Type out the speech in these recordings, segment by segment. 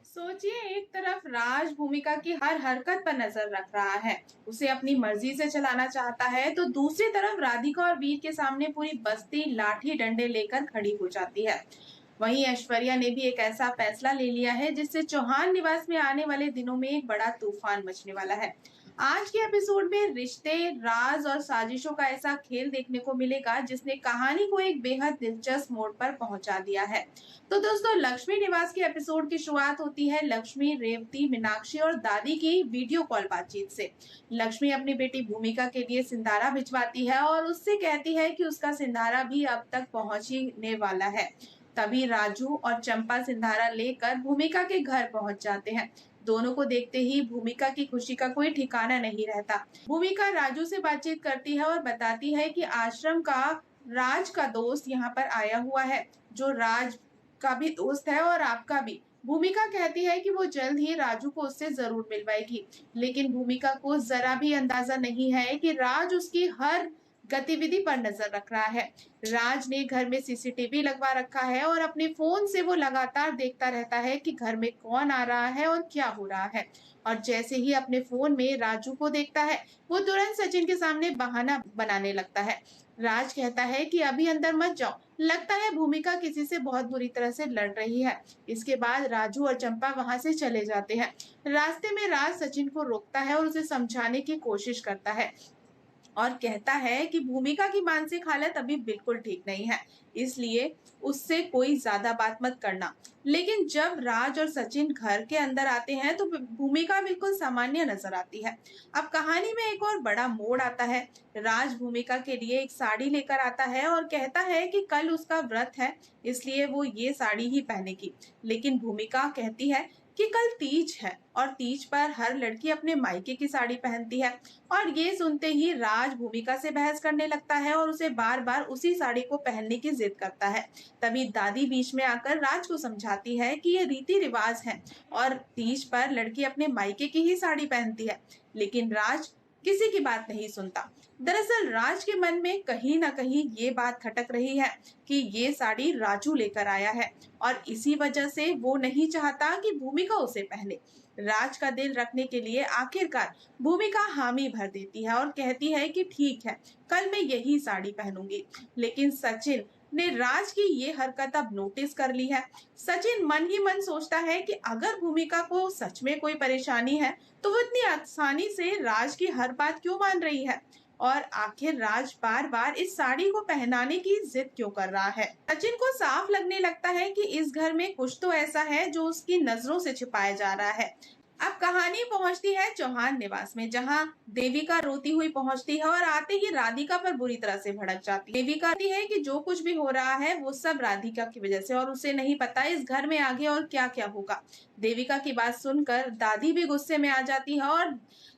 सोचिए, एक तरफ राज भूमिका की हर हरकत पर नजर रख रहा है, उसे अपनी मर्जी से चलाना चाहता है, तो दूसरी तरफ राधिका और वीर के सामने पूरी बस्ती लाठी डंडे लेकर खड़ी हो जाती है। वहीं ऐश्वर्या ने भी एक ऐसा फैसला ले लिया है जिससे चौहान निवास में आने वाले दिनों में एक बड़ा तूफान मचने वाला है। आज के एपिसोड में रिश्ते, राज और साजिशों का ऐसा खेल देखने को मिलेगा जिसने कहानी को एक बेहद दिलचस्प मोड़ पर पहुंचा दिया है। तो दोस्तों, लक्ष्मी निवास के एपिसोड की शुरुआत होती है लक्ष्मी, रेवती, मीनाक्षी और दादी की वीडियो कॉल बातचीत से। लक्ष्मी अपनी बेटी भूमिका के लिए सिंधारा भिजवाती है और उससे कहती है कि उसका सिंधारा भी अब तक पहुंचने वाला है। तभी राजू और चंपा सिंधारा लेकर भूमिका के घर पहुंच जाते हैं। दोनों को देखते ही भूमिका की खुशी का कोई ठिकाना नहीं रहता। भूमिका राजू से बातचीत करती है और बताती है कि आश्रम का राज का दोस्त यहाँ पर आया हुआ है, जो राज का भी दोस्त है और आपका भी। भूमिका कहती है कि वो जल्द ही राजू को उससे जरूर मिलवाएगी, लेकिन भूमिका को जरा भी अंदाजा नहीं है कि राज उसकी हर गतिविधि पर नजर रख रहा है। राज ने घर में सीसीटीवी लगवा रखा है और अपने फोन से वो लगातार देखता रहता है कि घर में कौन आ रहा है और क्या हो रहा है। और जैसे ही अपने फोन में राजू को देखता है, वो तुरंत सचिन के सामने बहाना बनाने लगता है। राज कहता है कि अभी अंदर मत जाओ, लगता है भूमिका किसी से बहुत बुरी तरह से लड़ रही है। इसके बाद राजू और चंपा वहां से चले जाते हैं। रास्ते में राज सचिन को रोकता है और उसे समझाने की कोशिश करता है और कहता है कि भूमिका की मानसिक हालत अभी बिल्कुल ठीक नहीं है, इसलिए उससे कोई ज्यादा बात मत करना। लेकिन जब राज और सचिन घर के अंदर आते हैं तो भूमिका बिल्कुल सामान्य नजर आती है। अब कहानी में एक और बड़ा मोड़ आता है। राज भूमिका के लिए एक साड़ी लेकर आता है और कहता है कि कल उसका व्रत है, इसलिए वो ये साड़ी ही पहनेगी। लेकिन भूमिका कहती है कि कल तीज है और तीज पर हर लड़की अपने मायके की साड़ी पहनती है। और ये सुनते ही राज भूमिका से बहस करने लगता है और उसे बार बार उसी साड़ी को पहनने की जिद करता है। तभी दादी बीच में आकर राज को समझाती है कि ये रीति रिवाज है और तीज पर लड़की अपने मायके की ही साड़ी पहनती है। लेकिन राज किसी की बात नहीं सुनता। दरअसल राज के मन में कहीं ना कहीं ये बात खटक रही है कि ये साड़ी राजू लेकर आया है और इसी वजह से वो नहीं चाहता कि भूमिका उसे पहने। राज का दिल रखने के लिए आखिरकार भूमिका हामी भर देती है और कहती है कि ठीक है, कल मैं यही साड़ी पहनूंगी। लेकिन सचिन ने राज की ये हरकत अब नोटिस कर ली है। सचिन मन ही मन सोचता है कि अगर भूमिका को सच में कोई परेशानी है तो वो इतनी आसानी से राज की हर बात क्यों मान रही है, और आखिर राज बार बार इस साड़ी को पहनाने की जिद क्यों कर रहा है। सचिन को साफ लगने लगता है कि इस घर में कुछ तो ऐसा है जो उसकी नजरों से छिपाया जा रहा है। अब कहानी पहुंचती है चौहान निवास में, जहां देविका रोती हुई पहुंचती है और आते ही राधिका पर बुरी तरह से भड़क जाती है। देविका कहती है कि जो कुछ भी हो रहा है वो सब राधिका की वजह से और उसे नहीं पता इस घर में आगे और क्या क्या होगा। देविका की बात सुनकर दादी भी गुस्से में आ जाती है और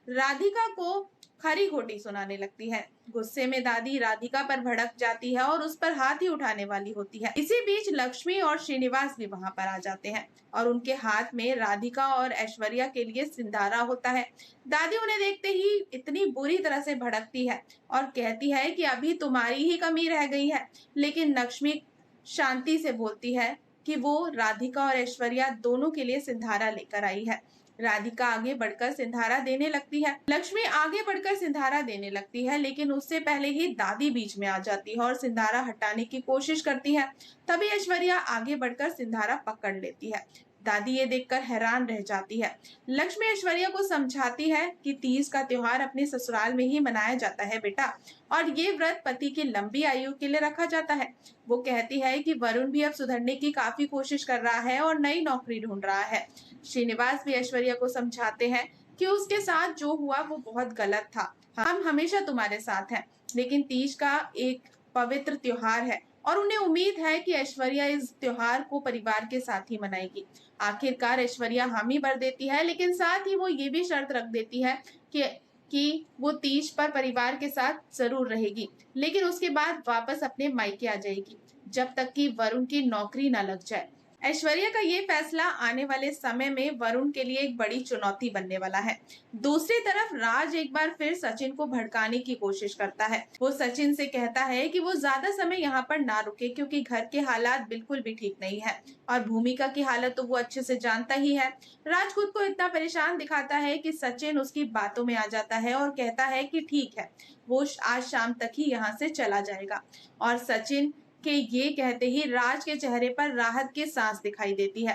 राधिका को खरी खोटी सुनाने लगती है। गुस्से में दादी राधिका पर भड़क जाती है और उस पर हाथ ही उठाने वाली होती है। इसी बीच लक्ष्मी और श्रीनिवास भी वहां पर आ जाते हैं और उनके हाथ में राधिका और ऐश्वर्या के लिए सिंधारा होता है। दादी उन्हें देखते ही इतनी बुरी तरह से भड़कती है और कहती है कि अभी तुम्हारी ही कमी रह गई है। लेकिन लक्ष्मी शांति से बोलती है कि वो राधिका और ऐश्वर्या दोनों के लिए सिंधारा लेकर आई है। राधिका आगे बढ़कर सिंधारा देने लगती है, लक्ष्मी आगे बढ़कर सिंधारा देने लगती है, लेकिन उससे पहले ही दादी बीच में आ जाती है और सिंधारा हटाने की कोशिश करती है। तभी ऐश्वर्या आगे बढ़कर सिंधारा पकड़ लेती है। दादी ये देखकर हैरान रह जाती है। लक्ष्मी ऐश्वर्या को समझाती है कि तीज का त्योहार अपने ससुराल में ही मनाया जाता है बेटा, और ये व्रत पति की लंबी आयु के लिए रखा जाता है। वो कहती है कि वरुण भी अब सुधरने की काफी कोशिश कर रहा है और नई नौकरी ढूंढ रहा है। श्रीनिवास भी ऐश्वर्या को समझाते हैं कि उसके साथ जो हुआ वो बहुत गलत था, हम हमेशा तुम्हारे साथ हैं, लेकिन तीज का एक पवित्र त्योहार है और उन्हें उम्मीद है कि ऐश्वर्या इस त्योहार को परिवार के साथ ही मनाएगी। आखिरकार ऐश्वर्या हामी भर देती है, लेकिन साथ ही वो ये भी शर्त रख देती है कि वो तीज पर परिवार के साथ जरूर रहेगी, लेकिन उसके बाद वापस अपने मायके आ जाएगी जब तक कि वरुण की नौकरी ना लग जाए। ऐश्वर्या का ये फैसला आने वाले समय में वरुण के लिए एक बड़ी चुनौती बनने वाला है। दूसरी तरफ राज एक बार फिर सचिन को भड़काने की कोशिश करता है। वो सचिन से कहता है कि वो ज्यादा समय यहाँ पर ना रुके क्योंकि घर के हालात बिल्कुल भी ठीक नहीं है और भूमिका की हालत तो वो अच्छे से जानता ही है। राज खुद को इतना परेशान दिखाता है कि सचिन उसकी बातों में आ जाता है और कहता है कि ठीक है, वो आज शाम तक ही यहाँ से चला जाएगा। और सचिन के ये कहते ही राज के चेहरे पर राहत की सांस दिखाई देती है।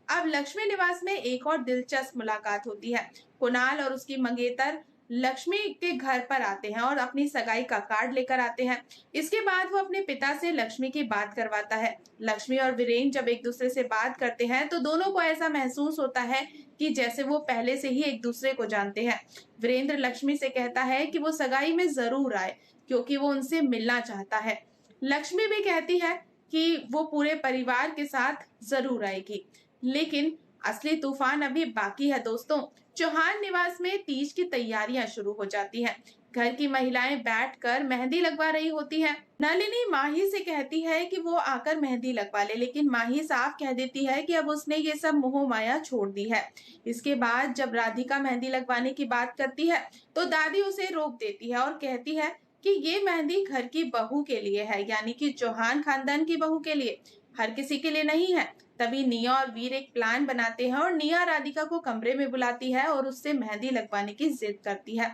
अब लक्ष्मी निवास में एक और दिलचस्प मुलाकात होती है। कुणाल और उसकी मंगेतर लक्ष्मी के घर पर आते हैं और अपनी सगाई का कार्ड लेकर आते हैं। इसके बाद वो अपने पिता से लक्ष्मी की बात करवाता है। लक्ष्मी और वीरेंद्र जब एक दूसरे से बात करते हैं तो दोनों को ऐसा महसूस होता है कि जैसे वो पहले से ही एक दूसरे को जानते हैं। वीरेंद्र लक्ष्मी से कहता है कि वो सगाई में जरूर आए क्योंकि वो उनसे मिलना चाहता है। लक्ष्मी भी कहती है कि वो पूरे परिवार के साथ जरूर आएगी, लेकिन असली तूफान अभी बाकी है दोस्तों। चौहान निवास में तीज की तैयारियां शुरू हो जाती हैं। घर की महिलाएं बैठकर मेहंदी लगवा रही होती हैं। नलिनी माही से कहती है कि वो आकर मेहंदी लगवा ले, लेकिन माही साफ कह देती है कि अब उसने ये सब मोह माया छोड़ दी है। इसके बाद जब राधिका मेहंदी लगवाने की बात करती है तो दादी उसे रोक देती है और कहती है कि ये मेहंदी घर की बहू के लिए है, यानी कि चौहान खानदान की बहू के लिए, हर किसी के लिए नहीं है। तभी निया और वीर एक प्लान बनाते हैं और निया राधिका को कमरे में बुलाती है और उससे मेहंदी लगवाने की जिद करती है।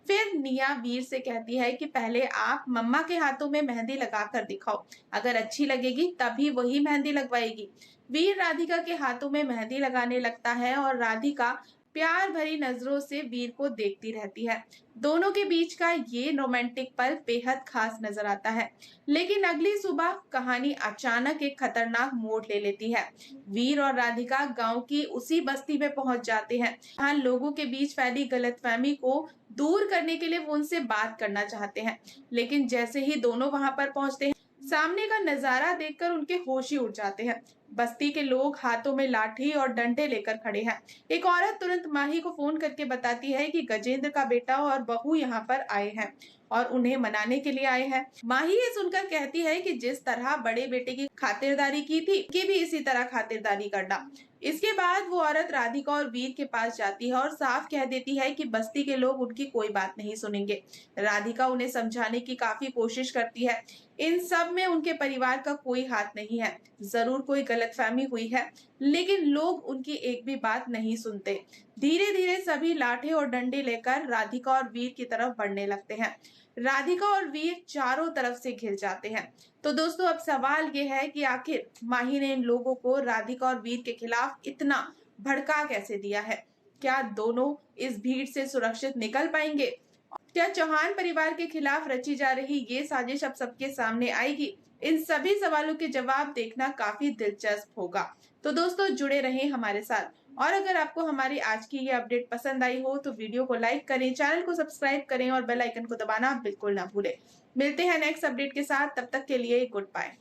फिर निया वीर से कहती है कि पहले आप मम्मा के हाथों में मेहंदी लगा कर दिखाओ, अगर अच्छी लगेगी तभी वही मेहंदी लगवाएगी। वीर राधिका के हाथों में मेहंदी लगाने लगता है और राधिका प्यार भरी नजरों से वीर को देखती रहती है। दोनों के बीच का ये रोमांटिक पल बेहद खास नजर आता है। लेकिन अगली सुबह कहानी अचानक एक खतरनाक मोड़ ले लेती है। वीर और राधिका गांव की उसी बस्ती में पहुंच जाते हैं जहां लोगों के बीच फैली गलतफहमी को दूर करने के लिए वो उनसे बात करना चाहते हैं। लेकिन जैसे ही दोनों वहां पर पहुंचते हैं, सामने का नजारा देखकर उनके होश ही उड़ जाते हैं। बस्ती के लोग हाथों में लाठी और डंडे लेकर खड़े हैं। एक औरत तुरंत माही को फोन करके बताती है कि गजेंद्र का बेटा और बहू यहाँ पर आए हैं और उन्हें मनाने के लिए आए हैं। माही ये सुनकर कहती है कि जिस तरह बड़े बेटे की खातिरदारी की थी, कि भी इसी तरह खातिरदारी करना। इसके बाद वो औरत राधिका और वीर के पास जाती है और साफ कह देती है कि बस्ती के लोग उनकी कोई बात नहीं सुनेंगे। राधिका उन्हें समझाने की काफी कोशिश करती है। इन सब में उनके परिवार का कोई हाथ नहीं है, जरूर कोई गलतफहमी हुई है, लेकिन लोग उनकी एक भी बात नहीं सुनते। धीरे धीरे सभी लाठे और डंडे लेकर राधिका और वीर की तरफ बढ़ने लगते हैं। राधिका और वीर चारों तरफ से घिर जाते हैं। तो दोस्तों, अब सवाल ये है कि आखिर माही ने इन लोगों को राधिका और वीर के खिलाफ इतना भड़का कैसे दिया है? क्या दोनों इस भीड़ से सुरक्षित निकल पाएंगे? क्या चौहान परिवार के खिलाफ रची जा रही ये साजिश अब सबके सामने आएगी? इन सभी सवालों के जवाब देखना काफी दिलचस्प होगा। तो दोस्तों, जुड़े रहें हमारे साथ। और अगर आपको हमारी आज की ये अपडेट पसंद आई हो तो वीडियो को लाइक करें, चैनल को सब्सक्राइब करें और बेल आइकन को दबाना बिल्कुल ना भूलें। मिलते हैं नेक्स्ट अपडेट के साथ, तब तक के लिए गुड बाय।